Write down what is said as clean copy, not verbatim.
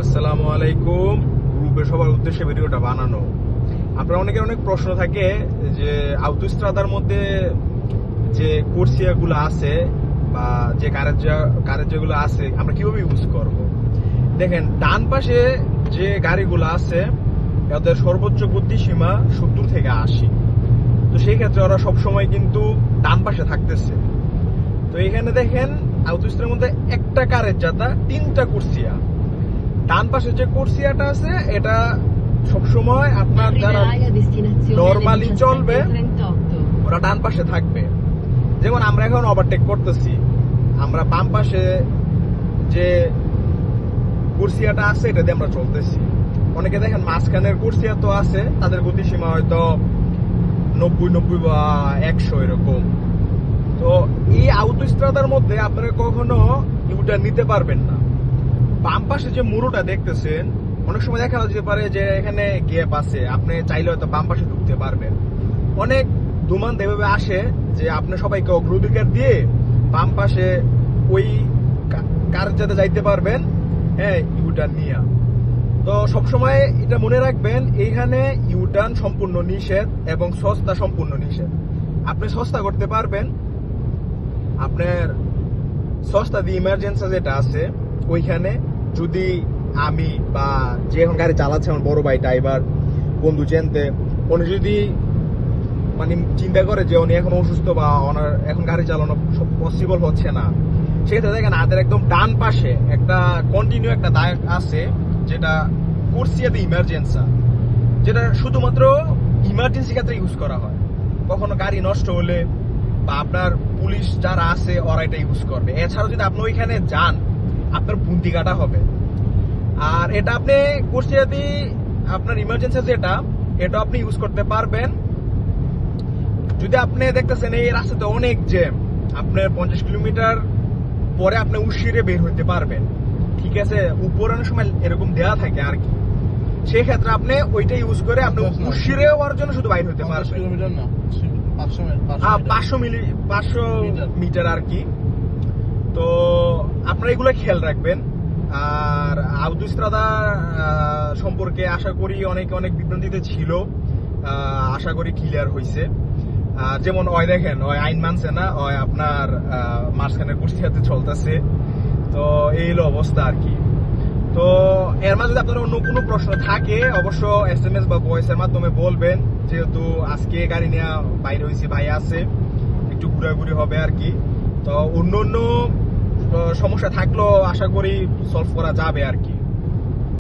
আসসালামু আলাইকুম। গ্রুপে সবার উদ্দেশ্যে ভিডিওটা বানানো। আপনার অনেকের অনেক প্রশ্ন থাকে যে আউটোস্ট্রাদার মধ্যে যে কোর্সিয়াগুলো আছে বা যে কারের যেগুলো আছে আমরা কিভাবে ইউজ করব। দেখেন, ডান পাশে যে গাড়িগুলো আছে ওদের সর্বোচ্চ গতিসীমা 70 থেকে 80। তো সেই ক্ষেত্রে ওরা সবসময় কিন্তু ডান পাশে থাকতেছে। তো এখানে দেখেন আউটোস্ট্রার মধ্যে একটা কারের জাতা 3টা কোর্সিয়া। ডান পাশে যে কোর্সিয়াটা আছে এটা সবসময় আপনার যারা নরমালি চলবে ওরা ডান পাশে থাকবে। যেমন আমরা এখন ওভারটেক করতেছি, আমরা বাম পাশে যে কোর্সিয়াটা আছে এটা দিয়ে আমরা চলতেছি। অনেকে দেখেন মাঝখানের কোর্সিয়া তো আছে, তাদের গতিসীমা হয়তো 90 বা 100 এরকম। তো এই আউটোস্ট্রাদার মধ্যে আপনারা কখনো ইউটার্ন নিতে পারবেন না। বাম পাশে যে মুরোটা দেখতেছেন, অনেক সময় দেখা যেতে পারে যে এখানে গ্যাপ আছে, আপনি চাইলে হয়তো বাম পাশে ঢুকতে পারবেন। অনেক দুমান এভাবে আসে যে আপনি সবাইকে অগ্রাধিকার দিয়ে বাম পাশে ওই কার যাতে যাইতে পারবেন, হ্যাঁ, ইউটার্ন নিয়ে। তো সবসময় এটা মনে রাখবেন, এইখানে ইউটার্ন সম্পূর্ণ নিষেধ এবং সস্তা সম্পূর্ণ নিষেধ। আপনি সস্তা করতে পারবেন, আপনার সস্তা দিয়ে ইমার্জেন্সি যেটা আছে ওইখানে যদি আমি বা যে এখন গাড়ি চালাচ্ছে আমার বড় ভাই ড্রাইভার বন্ধু চেনতে, উনি যদি মানে চিন্তা করে যে উনি এখন অসুস্থ বা ওনার এখন গাড়ি চালানো পসিবল হচ্ছে না, সেক্ষেত্রে দেখেন হাতের একদম ডান পাশে একটা কন্টিনিউ একটা দাগ আছে যেটা কোর্সিয়াতে ইমার্জেন্সি, যেটা শুধুমাত্র ইমার্জেন্সি ক্ষেত্রে ইউজ করা হয়। কখনো গাড়ি নষ্ট হলে বা আপনার পুলিশ যারা আছে ওরা এটা ইউজ করবে। এছাড়াও যদি আপনি ওইখানে যান আপনার বুন্দি কাটা হবে। আর এটা আপনি কোর্সিয়াতে আপনার ইমার্জেন্সি যেটা এটা আপনি ইউজ করতে পারবেন যদি আপনি দেখতেছেন এই রাস্তাতে অনেক জ্যাম, আপনার 50 কিলোমিটার পরে আপনি উশিরে বের হইতে পারবেন, ঠিক আছে, উপরে অনেক সময় এরকম দেওয়া থাকে আর কি। সেই ক্ষেত্রে আপনি ওইটা ইউজ করে আপনি উশিরে হওয়ার জন্য শুধু বাইর হইতে পারবেন। 500 মিটার আর কি। তো আপনারা এগুলো খেয়াল রাখবেন। আর আউটোস্ট্রাদা সম্পর্কে আশা করি অনেক বিভ্রান্তিতে ছিল, আশা করি ক্লিয়ার হয়েছে। যেমন ওই দেখেন ওই আইন মানছে না, ওই আপনার মাঝখানে কুষ্টিয়াতে চলতেছে। তো এই হলো অবস্থা আর কি। তো এর মাঝে যদি আপনার অন্য কোনো প্রশ্ন থাকে অবশ্য SMS বা ভয়েসের মাধ্যমে বলবেন, যেহেতু আজকে গাড়ি নিয়ে বাইরে হয়েছি, ভাই আছে, একটু ঘোরাঘুরি হবে আর কি। তো অন্য সমস্যা থাকলেও আশা করি সলভ করা যাবে আর কি।